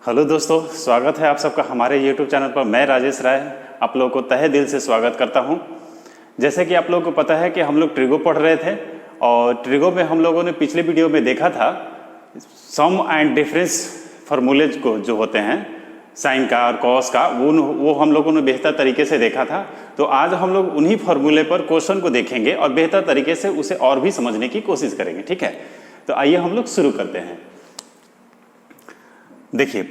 Hello दोस्तों, स्वागत है आप सबका हमारे YouTube चैनल पर। मैं राजेश राय आप लोगों को तहे दिल से स्वागत करता हूं। जैसे कि आप लोगों को पता है कि हम लोग ट्रिगो पढ़ रहे थे और ट्रिगो में हम लोगों ने पिछले वीडियो में देखा था सम एंड डिफरेंस फार्मूलेज को जो होते हैं साइन का और कॉस का, वो हम लोगों ने बेहतर तरीके से देखा था। तो आज हम लोग उन्हीं फार्मूले पर क्वेश्चन को देखेंगे और बेहतर तरीके से उसे और भी समझने की कोशिश करेंगे। ठीक है, तो आइए हम लोग शुरू करते हैं। देखिए,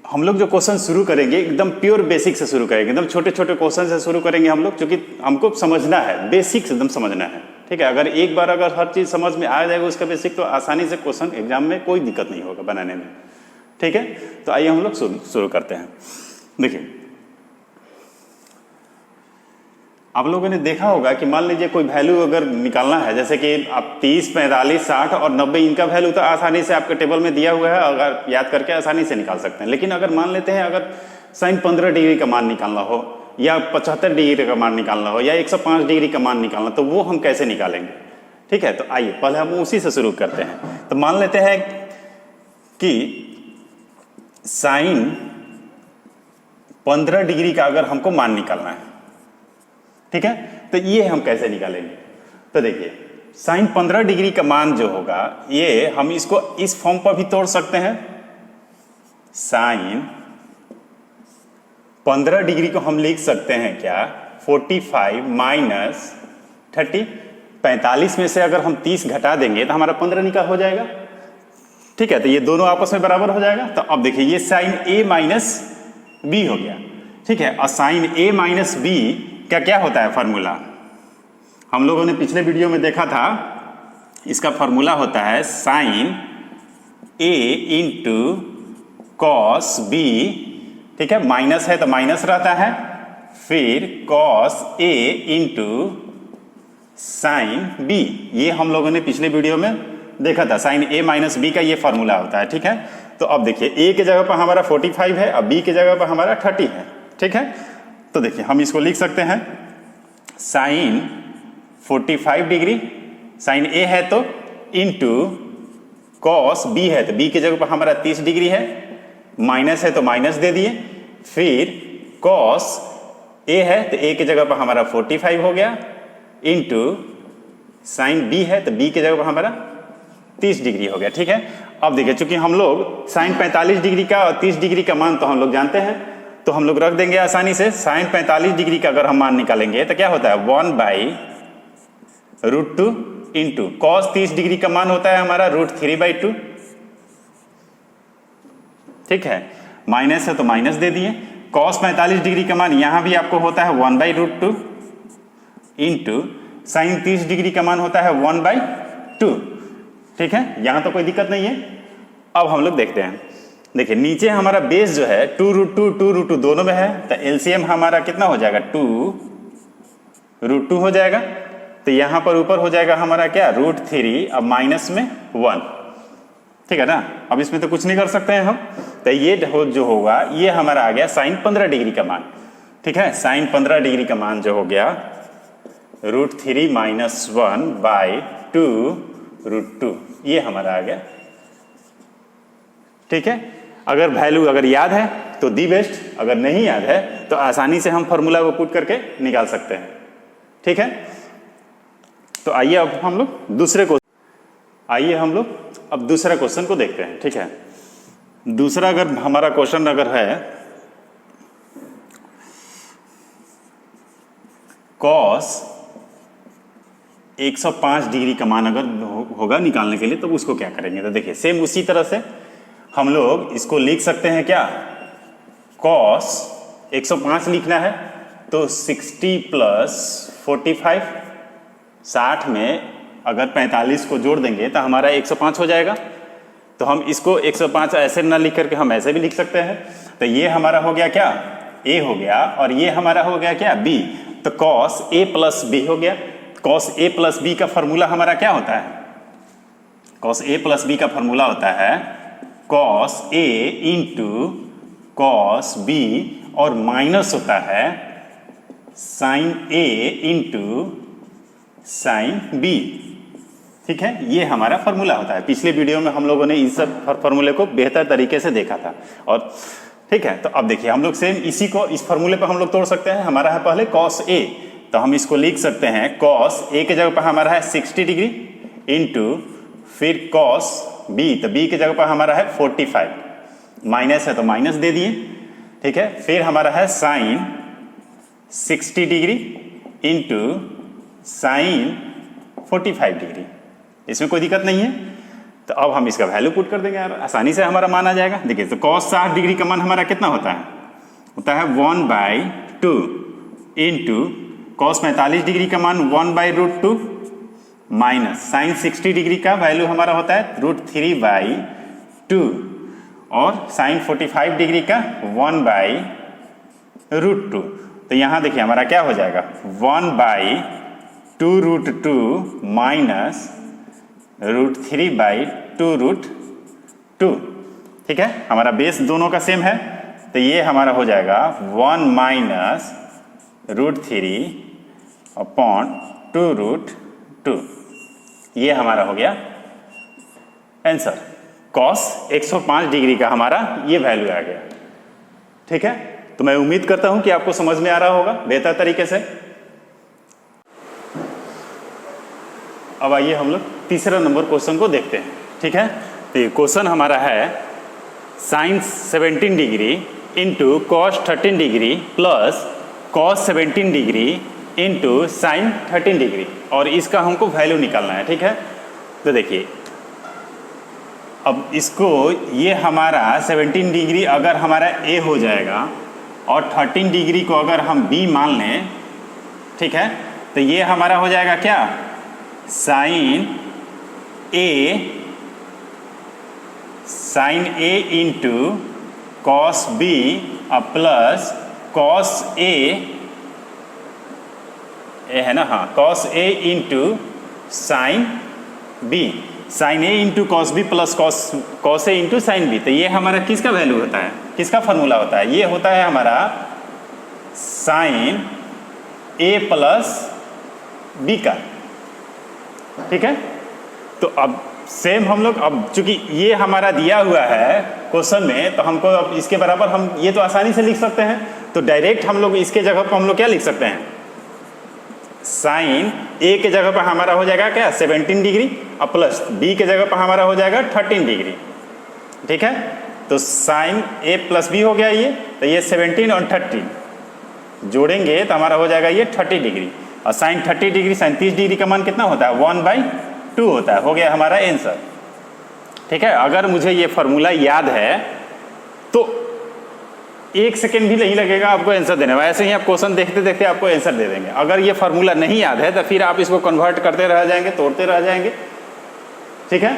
हम लोग जो क्वेश्चन शुरू करेंगे एकदम प्योर बेसिक से शुरू करेंगे, एकदम छोटे छोटे क्वेश्चन से शुरू करेंगे हम लोग, क्योंकि हमको समझना है, बेसिक से एकदम समझना है। ठीक है, अगर एक बार अगर हर चीज़ समझ में आ जाएगा उसका बेसिक, तो आसानी से क्वेश्चन एग्जाम में कोई दिक्कत नहीं होगा बनाने में। ठीक है, तो आइए हम लोग शुरू करते हैं। देखिए, आप लोगों ने देखा होगा कि मान लीजिए कोई वैल्यू अगर निकालना है, जैसे कि आप 30, 45, 60 और 90 इनका वैल्यू तो आसानी से आपके टेबल में दिया हुआ है, अगर याद करके आसानी से निकाल सकते हैं। लेकिन अगर मान लेते हैं अगर साइन 15 डिग्री का मान निकालना हो या 75 डिग्री का मान निकालना हो या 105 डिग्री का मान निकालना, तो वो हम कैसे निकालेंगे? ठीक है, तो आइए पहले हम उसी से शुरू करते हैं। तो मान लेते हैं कि साइन 15 डिग्री का अगर हमको मान निकालना है, ठीक है, तो ये हम कैसे निकालेंगे? तो देखिए, साइन 15 डिग्री का मान जो होगा, ये हम इसको इस फॉर्म पर भी तोड़ सकते हैं। साइन 15 डिग्री को हम लिख सकते हैं क्या? 45 माइनस 30। 45 में से अगर हम 30 घटा देंगे तो हमारा 15 निकाल हो जाएगा। ठीक है, तो ये दोनों आपस में बराबर हो जाएगा। तो अब देखिए, ये साइन ए माइनस बी हो गया। ठीक है, और साइन ए माइनस बी क्या क्या होता है फार्मूला? हम लोगों ने पिछले वीडियो में देखा था, इसका फार्मूला होता है sign A into cos B. ठीक है, माइनस है तो माइनस रहता है, फिर cos A into sine B. ये हम लोगों ने पिछले वीडियो में देखा था, साइन ए माइनस बी का ये फार्मूला होता है। ठीक है, तो अब देखिए, ए के जगह पर हमारा 45 है और बी के जगह पर हमारा 30 है। ठीक है, तो देखिए हम इसको लिख सकते हैं साइन 45 डिग्री, साइन ए है तो इंटू कॉस बी है तो बी के जगह पर हमारा 30 डिग्री है, माइनस है तो माइनस दे दिए, फिर कॉस ए है तो ए के जगह पर हमारा 45 हो गया, इंटू साइन बी है तो बी के जगह पर हमारा 30 डिग्री हो गया। ठीक है, अब देखिए, चूंकि हम लोग साइन 45 डिग्री का और 30 डिग्री का मान तो हम लोग जानते हैं, तो हम लोग रख देंगे आसानी से। साइन 45 डिग्री का अगर हम मान निकालेंगे तो क्या होता है? 1/√2 इंटू कॉस 30 डिग्री का मान होता है हमारा √3/2। ठीक है, माइनस है तो माइनस दे दिए। कॉस 45 डिग्री का मान यहां भी आपको होता है 1/√2 इंटू साइन 30 डिग्री का मान होता है 1/2। ठीक है, यहां तो कोई दिक्कत नहीं है। अब हम लोग देखते हैं। देखिए, नीचे हमारा बेस जो है 2√2 दोनों में है, तो एलसीएम हमारा कितना हो जाएगा? 2√2 हो जाएगा। तो यहां पर ऊपर हो जाएगा हमारा क्या? √3, अब माइनस में 1। ठीक है ना, अब इसमें तो कुछ नहीं कर सकते हैं हम, तो ये जो होगा ये हमारा आ गया साइन 15 डिग्री का मान। ठीक है, साइन 15 डिग्री का मान जो हो गया √3 माइनस 1/2√2, ये हमारा आ गया। ठीक है, अगर वैल्यू अगर याद है तो दी बेस्ट, अगर नहीं याद है तो आसानी से हम फार्मूला को पुट करके निकाल सकते हैं। ठीक है, तो आइए अब हम लोग दूसरा क्वेश्चन को देखते हैं। ठीक है, दूसरा अगर हमारा क्वेश्चन अगर है कॉस 105 डिग्री का मान अगर होगा निकालने के लिए, तो उसको क्या करेंगे? तो देखिए, सेम उसी तरह से हम लोग इसको लिख सकते हैं क्या? कॉस 105 लिखना है तो 60 प्लस 45, 60 में अगर 45 को जोड़ देंगे तो हमारा 105 हो जाएगा। तो हम इसको 105 ऐसे ना लिख करके हम ऐसे भी लिख सकते हैं। तो ये हमारा हो गया क्या? ए हो गया, और ये हमारा हो गया क्या? बी। तो कॉस ए प्लस बी हो गया। कॉस ए प्लस बी का फॉर्मूला हमारा क्या होता है? कॉस ए प्लस बी का फॉर्मूला होता है cos A into cos B, और माइनस होता है sign A into sine B. ठीक है, ये हमारा फॉर्मूला होता है। पिछले वीडियो में हम लोगों ने इस सब फॉर्मूले को बेहतर तरीके से देखा था। और ठीक है, तो अब देखिए हम लोग सेम इसी को इस फॉर्मूले पर हम लोग तोड़ सकते हैं। हमारा है पहले cos A, तो हम इसको लिख सकते हैं cos A के जगह पर हमारा है 60 डिग्री इंटू फिर cos B, तो B के जगह पर हमारा है 45, माइनस है तो माइनस दे दिए। ठीक है, फिर हमारा है sine 60 degree into sine 45 degree. इसमें कोई दिक्कत नहीं है, तो अब हम इसका वैल्यू पुट कर देंगे यार, आसानी से हमारा मान आ जाएगा। देखिए तो cos 60 डिग्री का मान हमारा कितना होता है? होता है 1/2 इंटू cos 45 डिग्री का मान 1/√2 माइनस साइन 60 डिग्री का वैल्यू हमारा होता है √3/2 और साइन 45 डिग्री का 1/√2। तो यहाँ देखिए हमारा क्या हो जाएगा 1/2√2 माइनस √3/2√2। ठीक है, हमारा बेस दोनों का सेम है, तो ये हमारा हो जाएगा 1 माइनस √3/2√2। ये हमारा हो गया आंसर। cos 105 डिग्री का हमारा ये वैल्यू आ गया। ठीक है, तो मैं उम्मीद करता हूं कि आपको समझ में आ रहा होगा बेहतर तरीके से। अब आइए हम लोग तीसरा नंबर क्वेश्चन को देखते हैं। ठीक है, तो ये क्वेश्चन हमारा है sine 17 degree into cos 13 degree plus cos 17 degree into sine 13 degree, और इसका हमको वैल्यू निकालना है। ठीक है, तो देखिए अब इसको ये हमारा 17 डिग्री अगर हमारा ए हो जाएगा और 13 डिग्री को अगर हम बी मान लें, ठीक है, तो ये हमारा हो जाएगा क्या sign A into cos B plus cos A है ना, हाँ cos A into sign B, sin A into cos B plus cos A into sign B. तो ये हमारा किसका वैल्यू होता है, किसका फॉर्मूला होता है? ये होता है हमारा साइन ए प्लस बी का। ठीक है, तो अब सेम हम लोग, अब चूंकि ये हमारा दिया हुआ है क्वेश्चन में, तो हमको अब इसके बराबर हम ये तो आसानी से लिख सकते हैं। तो डायरेक्ट हम लोग इसके जगह पर हम लोग क्या लिख सकते हैं, साइन ए के जगह पर हमारा हो जाएगा क्या 17 डिग्री और प्लस बी के जगह पर हमारा हो जाएगा 13 डिग्री। ठीक है, तो साइन ए प्लस बी हो गया ये, तो ये 17 और 13 जोड़ेंगे तो हमारा हो जाएगा ये 30 डिग्री, और साइन 30 डिग्री साइन 30 डिग्री का मान कितना होता है 1/2 होता है। हो गया हमारा आंसर। ठीक है, अगर मुझे ये फॉर्मूला याद है तो 1 सेकेंड भी नहीं लगेगा आपको आंसर देने में, ऐसे ही आप क्वेश्चन देखते देखते आपको आंसर दे देंगे। अगर ये फार्मूला नहीं याद है तो फिर आप इसको कन्वर्ट करते रह जाएंगे, तोड़ते रह जाएंगे। ठीक है,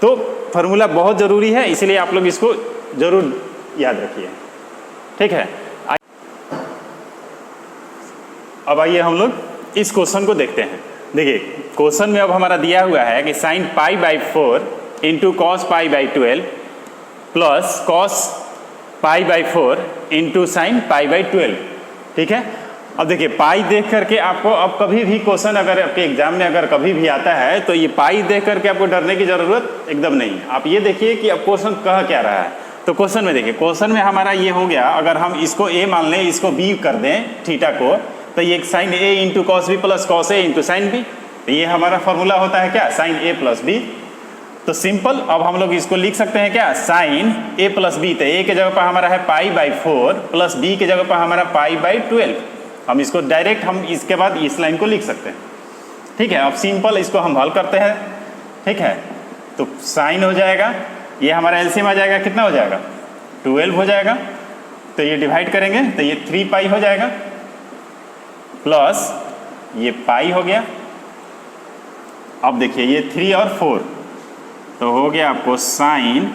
तो फार्मूला बहुत ज़रूरी है, इसलिए आप लोग इसको ज़रूर याद रखिए। ठीक है, अब आइए हम लोग इस क्वेश्चन को देखते हैं। देखिए क्वेश्चन में अब हमारा दिया हुआ है कि sin π/4 into cos π/12 plus cos π/4 into sin π/12। ठीक है, अब देखिए पाई देख करके आपको, अब कभी भी क्वेश्चन अगर आपके एग्जाम में अगर कभी भी आता है तो ये पाई देख करके आपको डरने की जरूरत एकदम नहीं है। आप ये देखिए कि अब क्वेश्चन कह क्या रहा है। तो क्वेश्चन में देखिए, क्वेश्चन में हमारा ये हो गया, अगर हम इसको ए मान लें, इसको बी कर दें थीटा को, तो ये sine A into cos B plus cos A into sign B, तो ये हमारा फॉर्मूला होता है क्या साइन ए प्लस बी। तो सिंपल, अब हम लोग इसको लिख सकते हैं क्या साइन ए प्लस बी, तो ए के जगह पर हमारा है π/4 प्लस बी के जगह पर हमारा π/12। हम इसको डायरेक्ट हम इसके बाद इस लाइन को लिख सकते हैं। ठीक है, अब सिंपल इसको हम हल करते हैं। ठीक है, तो साइन हो जाएगा, ये हमारा एलसीएम आ जाएगा, कितना हो जाएगा 12 हो जाएगा। तो ये डिवाइड करेंगे तो ये 3π हो जाएगा प्लस ये पाई हो गया। अब देखिए ये 3 और 4, तो हो गया आपको साइन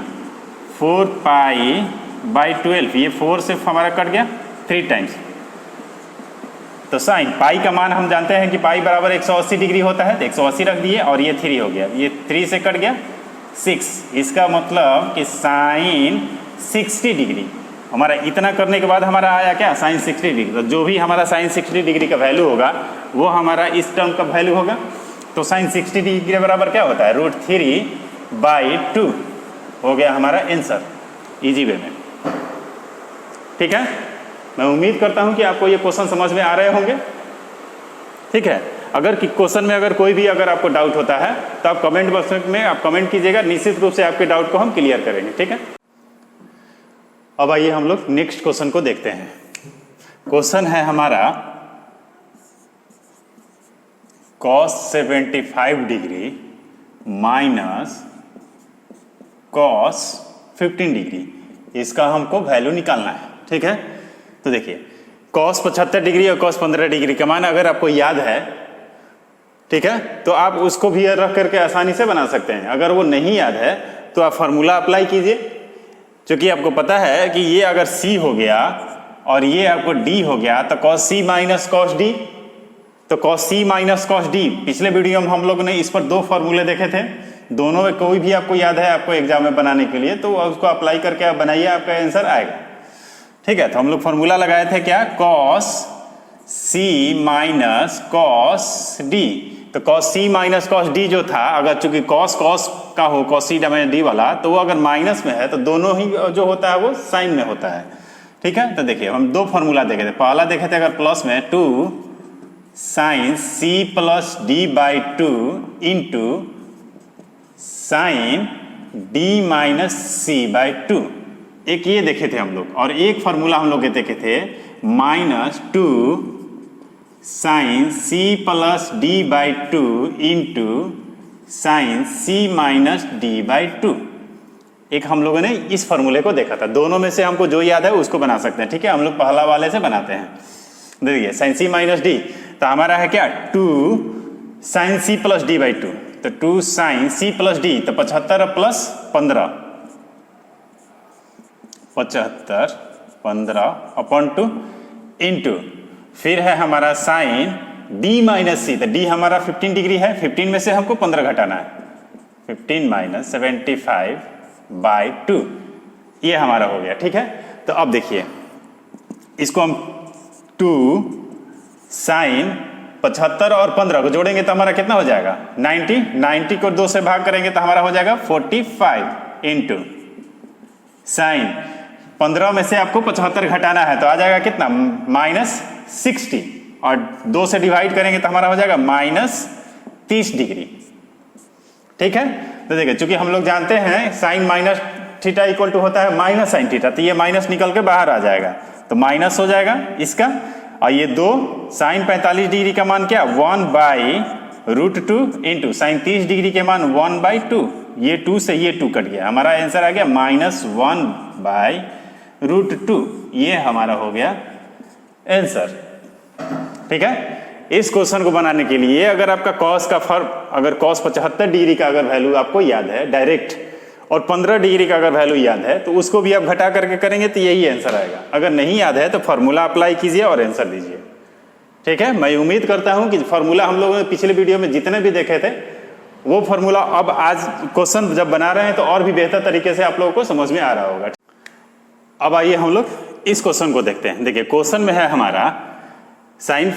4π/12। ये 4 से हमारा कट गया 3 टाइम्स, तो साइन पाई का मान हम जानते हैं कि पाई बराबर 180 डिग्री होता है, तो 180 रख दिए और ये 3 हो गया, ये 3 से कट गया 6। इसका मतलब कि साइन 60 डिग्री हमारा, इतना करने के बाद हमारा आया क्या साइन 60 डिग्री। तो जो भी हमारा साइन 60 डिग्री का वैल्यू होगा वो हमारा इस टर्म का वैल्यू होगा। तो साइन 60 डिग्री के बराबर क्या होता है, √3/2 हो गया हमारा आंसर इजी वे में। ठीक है, मैं उम्मीद करता हूं कि आपको ये क्वेश्चन समझ में आ रहे होंगे। ठीक है, अगर क्वेश्चन में अगर कोई भी अगर आपको डाउट होता है तो आप कमेंट बॉक्स में आप कमेंट कीजिएगा, निश्चित रूप से आपके डाउट को हम क्लियर करेंगे। ठीक है, अब आइए हम लोग नेक्स्ट क्वेश्चन को देखते हैं। क्वेश्चन है हमारा cos 75 degree minus cos 15 degree, इसका हमको वैल्यू निकालना है। ठीक है, तो देखिए cos 75 डिग्री और cos 15 डिग्री का मान अगर आपको याद है, ठीक है, तो आप उसको भी रख करके आसानी से बना सकते हैं। अगर वो नहीं याद है तो आप फार्मूला अप्लाई कीजिए, क्योंकि आपको पता है कि ये अगर C हो गया और ये आपको D हो गया तो cos C minus cos D, तो cos C minus cos D, पिछले वीडियो में हम लोग ने इस पर दो फार्मूले देखे थे, दोनों में कोई भी आपको याद है आपको एग्जाम में बनाने के लिए, तो उसको अप्लाई करके आप बनाइए, आपका आंसर आएगा। ठीक है, तो हम लोग फार्मूला लगाए थे क्या, cos C minus cos D, तो cos C minus cos D जो था, अगर चूंकि cos का हो cos C माइनस D वाला, तो वो अगर माइनस में है तो दोनों ही जो होता है वो साइन में होता है। ठीक है, तो देखिए हम दो फार्मूला देखे थे, पहला देखे थे अगर प्लस में 2 sine C plus D/2 into sine D minus C/2, एक ये देखे थे हम लोग, और एक फार्मूला हम लोग ये देखे थे -2 sine C plus D/2 into sine C minus D/2, एक हम लोगों ने इस फार्मूले को देखा था। दोनों में से हमको जो याद है उसको बना सकते हैं। ठीक है, हम लोग पहला वाले से बनाते हैं। देखिए साइन C माइनस D, तो हमारा है क्या 2 साइन C प्लस D/2, तो 2 साइन C प्लस D, तो 75 प्लस 15, 75 15/2 इंटू फिर है हमारा साइन D माइनस C, तो D हमारा 15 डिग्री है, 15 में से हमको 15 घटाना है, 15 माइनस 75/2, ये हमारा हो गया। ठीक है, तो अब देखिए इसको हम 2 साइन 75 और 15 को जोड़ेंगे तो हमारा कितना हो जाएगा 90 को 2 से भाग करेंगे तो हमारा हो जाएगा 45 इंटू साइन 15 में से आपको 75 घटाना है तो आ जाएगा कितना -60, और 2 से डिवाइड करेंगे तो हमारा हो जाएगा -30 डिग्री। ठीक है, तो देखिए चूंकि हम लोग जानते हैं sine minus theta equal to होता है माइनस साइन थीटा, तो ये माइनस निकल के बाहर आ जाएगा, तो माइनस हो जाएगा इसका, और ये 2 साइन 45 डिग्री का मान क्या 1/√2 इंटू साइन 30 डिग्री के मान 1/2, ये 2 से ये 2 कट गया, हमारा आंसर आ गया -1/√2, ये हमारा हो गया आंसर। ठीक है, इस क्वेश्चन को बनाने के लिए अगर आपका cos का फर्क, अगर cos 75 डिग्री का अगर वैल्यू आपको याद है डायरेक्ट, और 15 डिग्री का अगर वैल्यू याद है तो उसको भी आप घटा करके करेंगे तो यही आंसर आएगा। अगर नहीं याद है तो फार्मूला अप्लाई कीजिए और आंसर दीजिए। ठीक है, मैं उम्मीद करता हूं कि फार्मूला हम लोगों ने पिछले वीडियो में जितने भी देखे थे वो फार्मूला अब आज क्वेश्चन जब बना रहे हैं तो और भी बेहतर तरीके से आप लोगों को समझ में आ रहा होगा। अब आइए हम लोग इस क्वेश्चन को देखते हैं। देखिए क्वेश्चन में है हमारा sine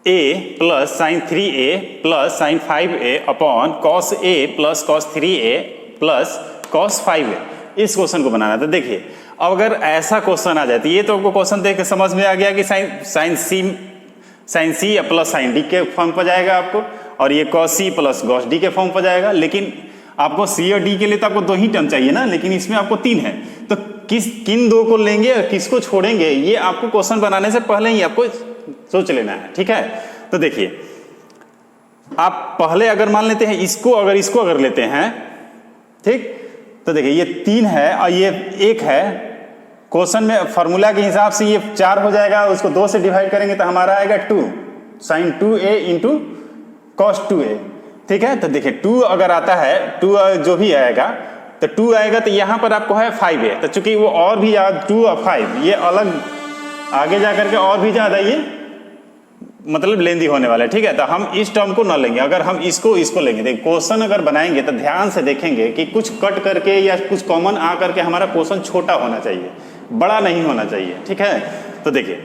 A plus sine 3A plus sine 5A upon cos A plus cos 3A plus cos 5A, इस क्वेश्चन को बनाना था। देखिए अब अगर ऐसा क्वेश्चन आ जाए तो ये तो आपको क्वेश्चन देख के समझ में आ गया कि sine C plus sine D के फॉर्म पर जाएगा आपको, और ये cos C plus cos D के फॉर्म पर जाएगा। लेकिन आपको C और D के लिए तो आपको 2 ही टर्म चाहिए ना, लेकिन इसमें आपको 3 है, तो किन 2 को लेंगे और किसको छोड़ेंगे ये आपको क्वेश्चन बनाने से पहले ही आपको सोच लेना है। ठीक है, तो देखिए आप पहले अगर मान लेते हैं इसको अगर लेते हैं, ठीक, तो देखिए ये 3 है और ये 1 है, क्वेश्चन में फार्मूला के हिसाब से ये 4 हो जाएगा, उसको 2 से डिवाइड करेंगे तो हमारा आएगा 2 sign 2A into cos 2A। ठीक है, तो देखिए 2 अगर आता है, 2 जो भी आएगा तो 2 आएगा, तो यहाँ पर आपको है 5A, तो चूंकि वो और भी 2 और 5 ये अलग आगे जाकर के और भी ज्यादा ये मतलब लेंदी होने वाला है। ठीक है, तो हम इस टर्म को ना लेंगे, अगर हम इसको लेंगे। देखिए क्वेश्चन अगर बनाएंगे तो ध्यान से देखेंगे कि कुछ कट करके या कुछ कॉमन आ करके हमारा क्वेश्चन छोटा होना चाहिए, बड़ा नहीं होना चाहिए। ठीक है, तो देखिए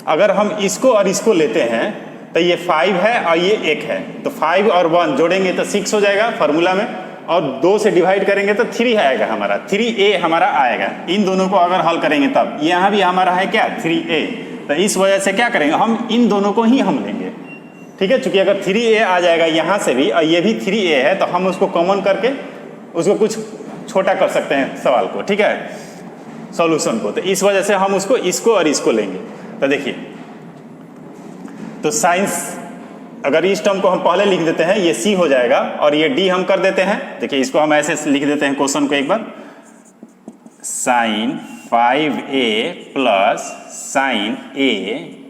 अगर हम इसको और इसको लेते हैं तो ये 5 है और ये 1 है, तो 5 और 1 जोड़ेंगे तो 6 हो जाएगा फॉर्मूला में, और 2 से डिवाइड करेंगे तो 3 आएगा हमारा, 3a हमारा आएगा। इन दोनों को अगर हल करेंगे तब यहाँ भी हमारा है क्या 3a, तो इस वजह से क्या करेंगे हम इन दोनों को ही हम लेंगे, ठीक है। चूंकि अगर 3a आ जाएगा यहाँ से भी और ये भी 3a है तो हम उसको कॉमन करके उसको कुछ छोटा कर सकते हैं सवाल को, ठीक है, सॉल्यूशन को। तो इस वजह से हम इसको और इसको लेंगे। तो देखिए, तो साइंस अगर इस टर्म को हम पहले लिख देते हैं, ये c हो जाएगा और ये d हम कर देते हैं। देखिए इसको हम ऐसे लिख देते हैं क्वेश्चन को एक बार, sine 5a plus sine a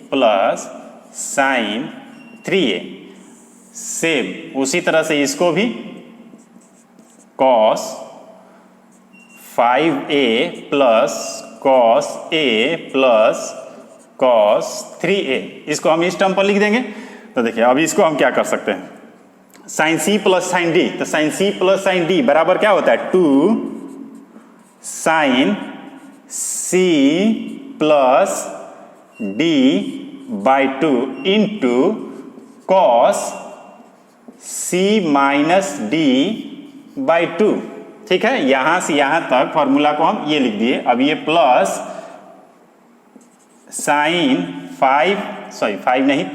plus sine 3a, same उसी तरह से इसको भी cos 5a plus cos a plus cos 3a, इसको हम इस टर्म पर लिख देंगे। तो देखिए अब इसको हम क्या कर सकते हैं, sine c plus sine d, तो sine c plus sine d बराबर क्या होता है 2 sine c plus d by 2 into cos c minus d by 2, ठीक है। यहां से यहां तक फॉर्मूला को हम ये लिख दिए। अब ये प्लस साइन 5 नहीं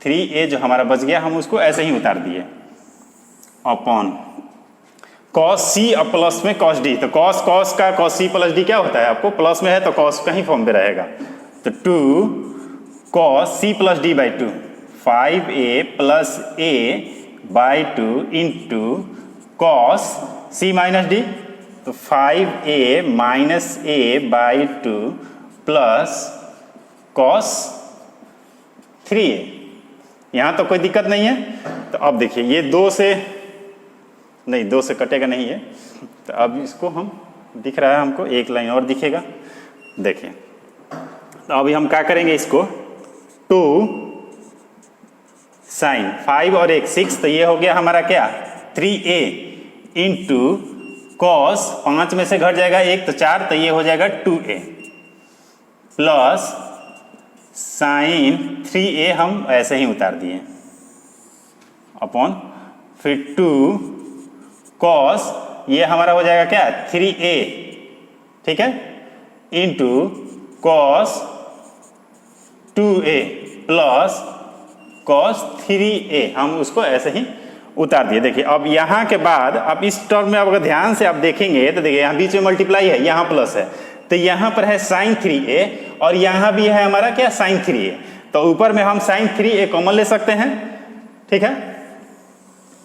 3a जो हमारा बच गया हम उसको ऐसे ही उतार दिए, अपॉन कॉस c और प्लस में कॉस d, तो कॉस का कॉस c प्लस d क्या होता है, आपको प्लस में है तो कॉस का ही फॉर्म में रहेगा, तो 2 cos c plus d by 2, 5a plus a by 2 into cos c minus d, तो 5a minus a by 2 plus cos 3a। यहाँ तो कोई दिक्कत नहीं है। तो अब देखिए ये 2 से कटेगा नहीं है, तो अब इसको हम दिख रहा है हमको, एक लाइन और दिखेगा। देखिए तो अभी हम क्या करेंगे, इसको 2 साइन 5 और 1 6, तो ये हो गया हमारा क्या 3a इंटू कॉस 5 में से घट जाएगा 1 तो 4, तो ये हो जाएगा 2a प्लस साइन 3a हम ऐसे ही उतार दिए, अपॉन फिर 2 कॉस ये हमारा हो जाएगा क्या 3a, ठीक है, into cos 2a plus cos 3a, हम उसको ऐसे ही उतार दिए। देखिए अब यहाँ के बाद अब इस टर्म में अगर ध्यान से आप देखेंगे तो देखिए यहाँ बीच में मल्टीप्लाई है, यहाँ प्लस है, तो यहाँ पर है साइन 3a और यहाँ भी है हमारा क्या साइन 3a, तो ऊपर में हम साइन 3a कॉमन ले सकते हैं, ठीक है।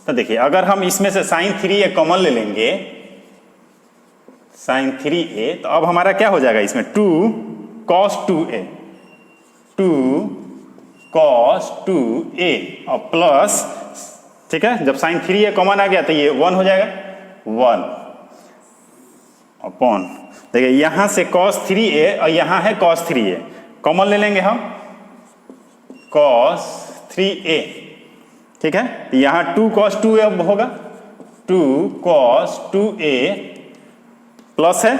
तो देखिए अगर हम इसमें से साइन 3a कॉमन ले लेंगे, साइन 3a, तो अब हमारा क्या हो जाएगा इसमें 2 cos 2a, 2 cos 2a और प्लस, ठीक है, जब साइन 3a कॉमन आ गया तो ये 1 हो जाएगा 1 अपॉन, देखिए यहां से cos 3a और यहां है cos 3a, कॉमन ले लेंगे हम cos 3a, ठीक है। यहां 2 cos 2a होगा, 2 cos 2a प्लस है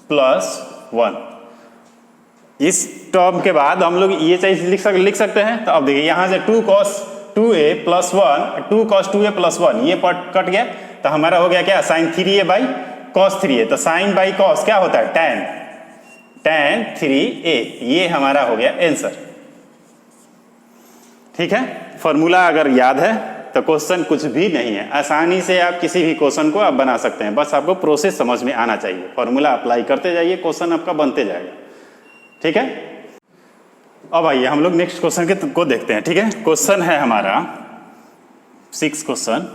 प्लस 1। इस टर्म के बाद हम लोग ये चीज लिख सकते हैं। तो अब देखिए यहां से 2 cos 2a plus 1, 2 cos 2a plus 1 ये पार्ट कट गया, तो हमारा हो गया क्या sign 3a by cos 3a, तो साइन बाई cos क्या होता है tan 3a, ये हमारा हो गया आंसर, ठीक है। फॉर्मूला अगर याद है तो क्वेश्चन कुछ भी नहीं है, आसानी से आप किसी भी क्वेश्चन को आप बना सकते हैं, बस आपको प्रोसेस समझ में आना चाहिए, फॉर्मूला अप्लाई करते जाइए, क्वेश्चन आपका बनते जाएगा, ठीक है। अब आइए हम लोग नेक्स्ट क्वेश्चन को देखते हैं, ठीक है। क्वेश्चन है हमारा 6 question,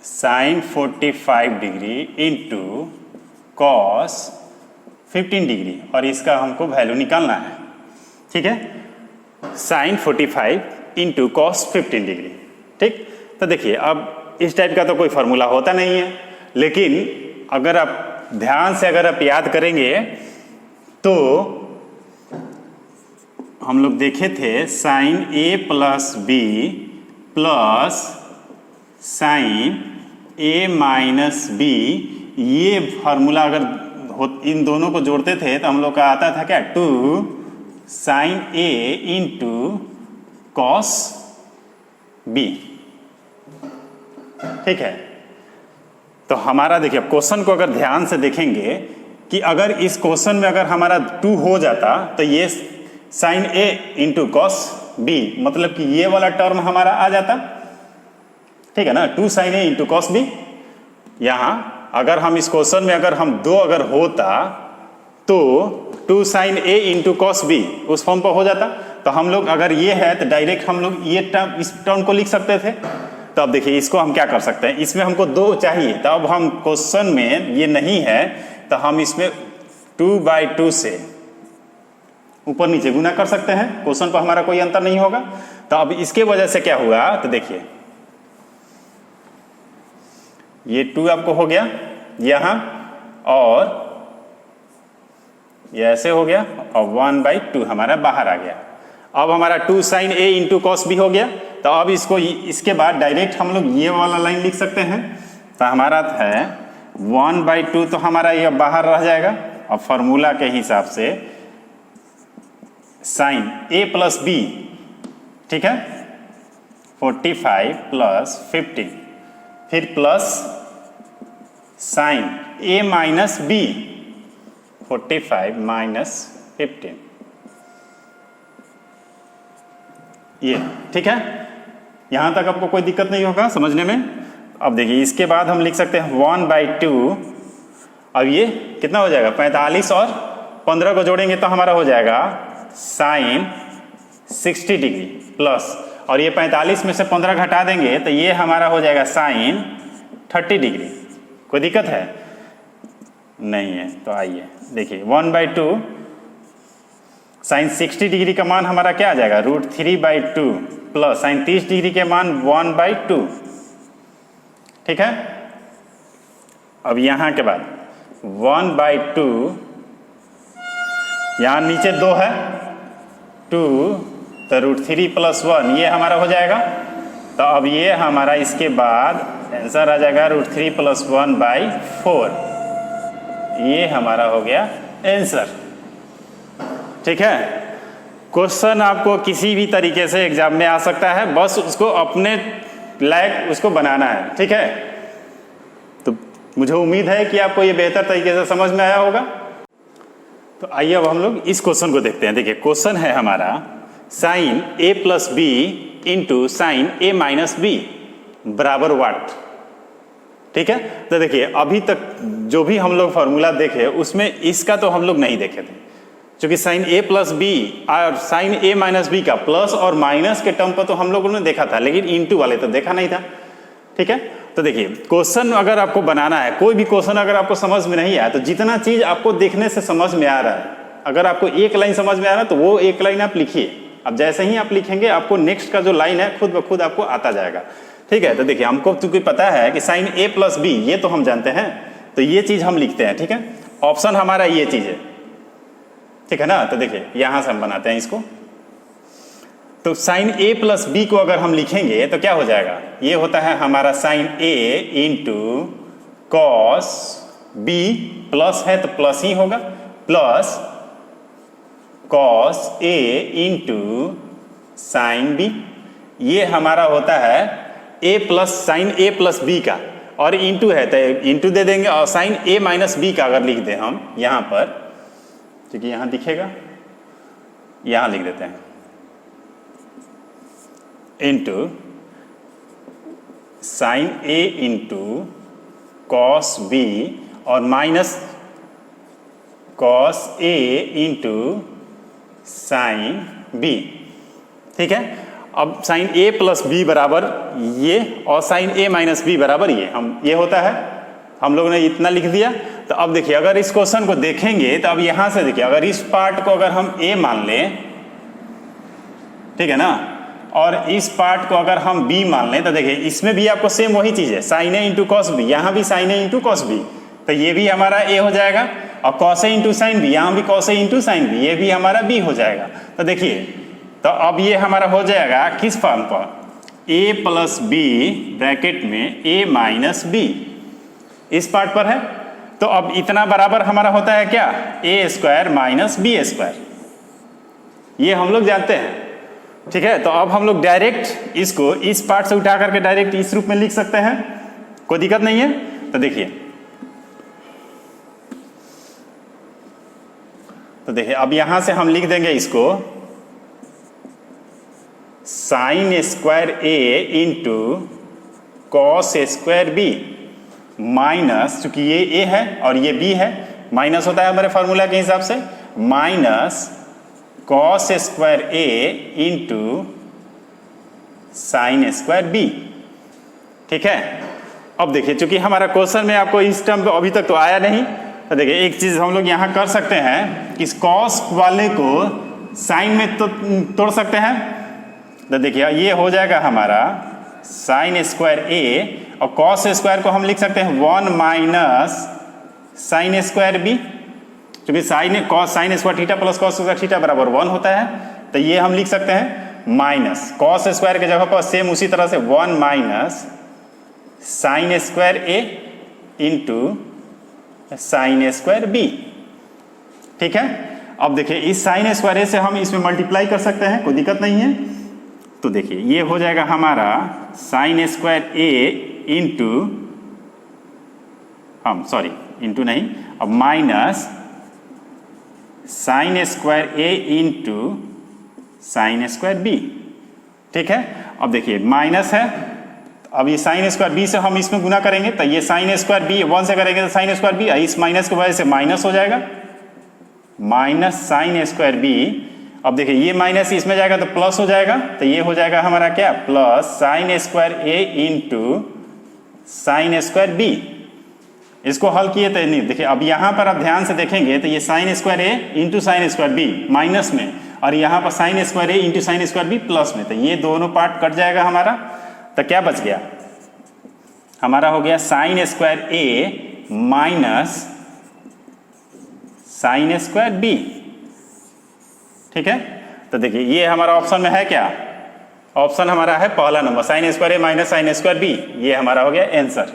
sine 45 degree into cos 15 degree, और इसका हमको वैल्यू निकालना है, ठीक है। साइन 45 इंटू कॉस 15 डिग्री, ठीक। तो देखिए अब इस टाइप का तो कोई फार्मूला होता नहीं है, लेकिन अगर आप ध्यान से अगर आप याद करेंगे तो हम लोग देखे थे sine a plus b plus sine a minus b, ये फार्मूला अगर इन दोनों को जोड़ते थे तो हम लोग का आता था क्या, 2 sin A into cos B। ठीक है, तो हमारा देखिए क्वेश्चन को अगर ध्यान से देखेंगे कि अगर इस क्वेश्चन में अगर हमारा 2 हो जाता तो ये sin A into cos B, मतलब कि ये वाला टर्म हमारा आ जाता। ठीक है ना, 2 sin A into cos B। यहां अगर हम इस क्वेश्चन में अगर हम 2 अगर होता तो 2 sin A into cos B उस फॉर्म पर हो जाता। तो हम लोग अगर ये है तो डायरेक्ट हम लोग ये टर्म, इस टर्म को लिख सकते थे। तो अब देखिए इसको हम क्या कर सकते हैं, इसमें हमको 2 चाहिए, तो अब हम क्वेश्चन में ये नहीं है तो हम इसमें 2/2 से ऊपर नीचे गुना कर सकते हैं, क्वेश्चन पर हमारा कोई अंतर नहीं होगा। तो अब इसके वजह से क्या हुआ, तो देखिए ये 2 आपको हो गया यहां, और ये ऐसे हो गया, और 1/2 हमारा बाहर आ गया। अब हमारा 2 sin A into cos B हो गया। तो अब इसको इसके बाद डायरेक्ट हम लोग ये वाला लाइन लिख सकते हैं। तो हमारा है 1/2, तो हमारा ये बाहर रह जाएगा। और फॉर्मूला के हिसाब से sin A प्लस B, ठीक है, 45 प्लस 15, फिर plus sin A minus B, 45 minus 15, ये ठीक है। यहां तक आपको कोई दिक्कत नहीं होगा समझने में। अब देखिए इसके बाद हम लिख सकते हैं 1/2। अब ये कितना हो जाएगा, 45 और 15 को जोड़ेंगे तो हमारा हो जाएगा sin 60 डिग्री प्लस, और ये 45 में से 15 घटा देंगे तो ये हमारा हो जाएगा sin 30 डिग्री। कोई दिक्कत है नहीं है। तो आइए देखिए 1/2 sin 60 डिग्री का मान हमारा क्या आ जाएगा, √3/2 प्लस sin 30 डिग्री के मान 1/2। ठीक है, अब यहां के बाद 1/2, यहां नीचे 2 है, 2 तो √3 प्लस 1 ये हमारा हो जाएगा। तो अब ये हमारा इसके बाद आंसर आ जाएगा √3 प्लस 1/4, ये हमारा हो गया आंसर। ठीक है, क्वेश्चन आपको किसी भी तरीके से एग्जाम में आ सकता है, बस उसको अपने लायक उसको बनाना है। ठीक है, तो मुझे उम्मीद है कि आपको ये बेहतर तरीके से समझ में आया होगा। तो आइए अब हम लोग इस क्वेश्चन को देखते हैं। देखिए क्वेश्चन है हमारा sin A plus B into sin A minus B बराबर वाट। ठीक है, तो देखिए अभी तक जो भी हम लोग फॉर्मूला देखे उसमें इसका तो हम लोग नहीं देखे थे, क्योंकि sin A प्लस B और sin A माइनस B का प्लस और माइनस के टर्म पर तो हम लोगों ने देखा था, लेकिन इंटू वाले तो देखा नहीं था। ठीक है, तो देखिए क्वेश्चन अगर आपको बनाना है, कोई भी क्वेश्चन अगर आपको समझ में नहीं आया तो जितना चीज आपको देखने से समझ में आ रहा है, अगर आपको एक लाइन समझ में आ रहा है तो वो एक लाइन आप लिखिए। अब जैसे ही आप लिखेंगे आपको नेक्स्ट का जो लाइन है खुद ब खुद आपको आता जाएगा। ठीक है, तो देखिए हमको क्योंकि पता है कि sin A प्लस B ये तो हम जानते हैं, तो ये चीज हम लिखते हैं। ठीक है, ऑप्शन हमारा ये चीज है। ठीक है ना, तो देखिए यहां से हम बनाते हैं इसको। तो sin A प्लस B को अगर हम लिखेंगे तो क्या हो जाएगा, ये होता है हमारा sin A into cos B, plus है तो प्लस ही होगा, plus cos A into sine B, ये हमारा होता है A plus sine A plus B का, और इंटू है तो इंटू दे देंगे, और साइन A माइनस B का अगर लिख दें हम यहाँ पर, क्योंकि यहाँ दिखेगा, यहाँ लिख देते हैं into sine A into cos B और minus cos A into sine B। ठीक है, अब साइन A प्लस B बराबर ये, और साइन A माइनस B बराबर ये, हम ये होता है, हम लोगों ने इतना लिख दिया। तो अब देखिए अगर इस क्वेश्चन को देखेंगे तो अब यहां से देखिए अगर इस पार्ट को अगर हम A मान लें, ठीक है ना, और इस पार्ट को अगर हम B मान लें तो देखिए इसमें भी आपको सेम वही चीज है, sine A into cos B, यहाँ भी sine A into cos B, तो ये भी हमारा A हो जाएगा, और cos A into sine B, यहाँ भी cos A into sine B, ये भी हमारा B हो जाएगा। तो देखिए तो अब ये हमारा हो जाएगा किस फॉर्म पर, A प्लस B ब्रैकेट में A माइनस B, इस पार्ट पर है। तो अब इतना बराबर हमारा होता है क्या, ए स्क्वायर माइनस बी स्क्वायर, ये हम लोग जानते हैं। ठीक है, तो अब हम लोग डायरेक्ट इसको इस पार्ट से उठा करके डायरेक्ट इस रूप में लिख सकते हैं, कोई दिक्कत नहीं है। तो देखिए अब यहां से हम लिख देंगे इसको sine square A into cos square B minus, चूंकि ये ए है और ये बी है, माइनस होता है हमारे फॉर्मूला के हिसाब से, minus cos square A into sine square B. ठीक है, अब देखिए चूंकि हमारा क्वेश्चन में आपको इस टर्म अभी तक तो आया नहीं, तो देखिए एक चीज हम लोग यहां कर सकते हैं, इस कॉस वाले को साइन में तो तोड़ सकते हैं। तो देखिए ये हो जाएगा हमारा साइन स्क्वायर ए, और कॉस स्क्वायर को हम लिख सकते हैं 1 माइनस साइन स्क्वायर बी, क्योंकि sine square theta plus cos square theta बराबर 1 होता है। तो ये हम लिख सकते हैं माइनस कॉस स्क्वायर के जगह पर सेम उसी तरह से 1 minus sign square A into sine square B. ठीक है, अब देखिए इस साइन स्क्वायर ए से हम इसमें मल्टीप्लाई कर सकते हैं, कोई दिक्कत नहीं है। तो देखिए ये हो जाएगा हमारा sign square A into, into नहीं, अब minus sign square A into sine square B. ठीक है, अब देखिए माइनस है, अब ये साइन स्क्वायर बी से हम इसमें गुना करेंगे, तो ये साइन स्क्वायर बी 1 से करेंगे तो साइन स्क्वायर बी, इस माइनस की वजह से माइनस हो जाएगा, माइनस साइन स्क्वायर बी। अब देखिए ये माइनस इसमें जाएगा तो प्लस हो जाएगा, तो ये हो जाएगा हमारा क्या, plus sign square A into sine square B. इसको हल किए तो नहीं, देखिए अब यहाँ पर आप ध्यान से देखेंगे तो ये sine square A into sine square B minus में, और यहाँ पर sine square A into sine square B plus में, तो ये दोनों पार्ट कट जाएगा हमारा। तो क्या बच गया हमारा, हो गया साइन स्क्वायर ए माइनस साइन स्क्वायर बी। ठीक है, तो देखिए ये हमारा ऑप्शन में है क्या, ऑप्शन हमारा है पहला नंबर, साइन स्क्वायर ए माइनस साइन स्क्वायर बी, ये हमारा हो गया आंसर।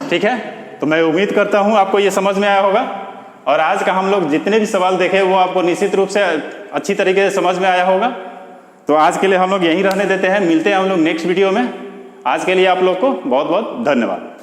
ठीक है, तो मैं उम्मीद करता हूं आपको ये समझ में आया होगा, और आज का हम लोग जितने भी सवाल देखे वो आपको निश्चित रूप से अच्छी तरीके से समझ में आया होगा। तो आज के लिए हम लोग यहीं रहने देते हैं, मिलते हैं हम लोग नेक्स्ट वीडियो में। आज के लिए आप लोग को बहुत बहुत धन्यवाद।